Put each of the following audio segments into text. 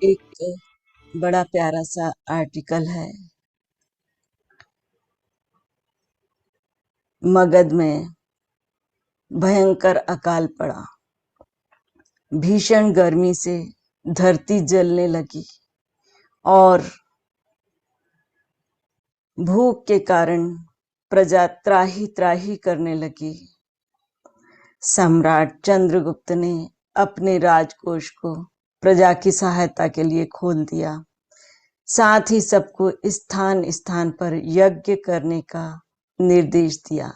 एक बड़ा प्यारा सा आर्टिकल है। मगध में भयंकर अकाल पड़ा। भीषण गर्मी से धरती जलने लगी और भूख के कारण प्रजा त्राही त्राही करने लगी। सम्राट चंद्रगुप्त ने अपने राजकोष को प्रजा की सहायता के लिए खोल दिया। साथ ही सबको स्थान स्थान पर यज्ञ करने का निर्देश दिया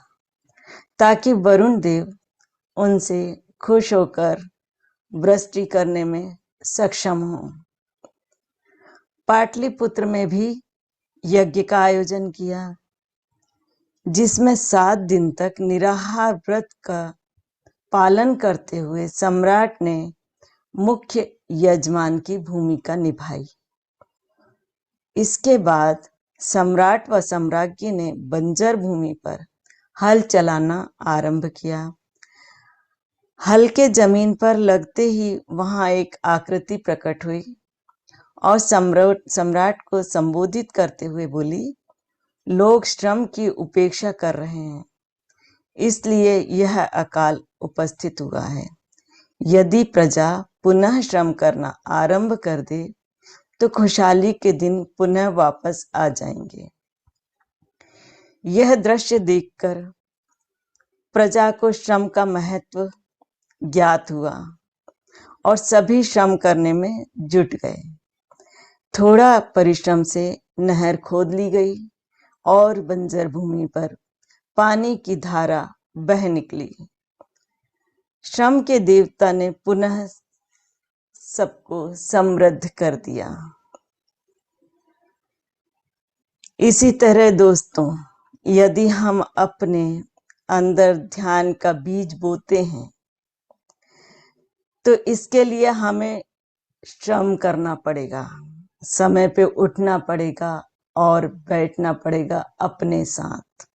ताकि वरुण देव उनसे खुश होकर वृष्टि करने में सक्षम हो। पाटलिपुत्र में भी यज्ञ का आयोजन किया, जिसमें 7 दिन तक निराहार व्रत का पालन करते हुए सम्राट ने मुख्य यजमान की भूमिका निभाई। इसके बाद सम्राट व सम्राज्ञी ने बंजर भूमि पर हल चलाना आरंभ किया। हल के जमीन पर लगते ही वहां एक आकृति प्रकट हुई और सम्राट को संबोधित करते हुए बोली, लोग श्रम की उपेक्षा कर रहे हैं, इसलिए यह अकाल उपस्थित हुआ है। यदि प्रजा पुनः श्रम करना आरंभ कर दे तो खुशहाली के दिन पुनः वापस आ जाएंगे। यह दृश्य देखकर प्रजा को श्रम का महत्व ज्ञात हुआ और सभी श्रम करने में जुट गए। थोड़ा परिश्रम से नहर खोद ली गई और बंजर भूमि पर पानी की धारा बह निकली। श्रम के देवता ने पुनः सबको समृद्ध कर दिया। इसी तरह दोस्तों, यदि हम अपने अंदर ध्यान का बीज बोते हैं तो इसके लिए हमें श्रम करना पड़ेगा, समय पे उठना पड़ेगा और बैठना पड़ेगा अपने साथ,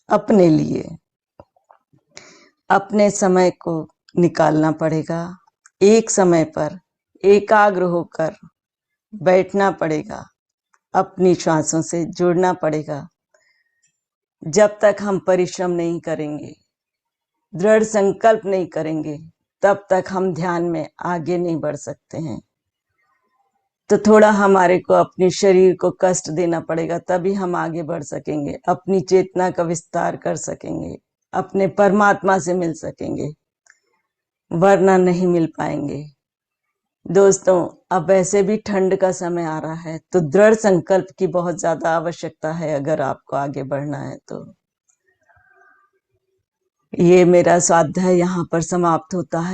अपने लिए अपने समय को निकालना पड़ेगा। एक समय पर एकाग्र होकर बैठना पड़ेगा, अपनी श्वासों से जुड़ना पड़ेगा। जब तक हम परिश्रम नहीं करेंगे, दृढ़ संकल्प नहीं करेंगे, तब तक हम ध्यान में आगे नहीं बढ़ सकते हैं। तो थोड़ा हमारे को अपने शरीर को कष्ट देना पड़ेगा, तभी हम आगे बढ़ सकेंगे, अपनी चेतना का विस्तार कर सकेंगे, अपने परमात्मा से मिल सकेंगे, वरना नहीं मिल पाएंगे। दोस्तों, अब वैसे भी ठंड का समय आ रहा है, तो दृढ़ संकल्प की बहुत ज्यादा आवश्यकता है अगर आपको आगे बढ़ना है तो। ये मेरा स्वाध्याय यहाँ पर समाप्त होता है।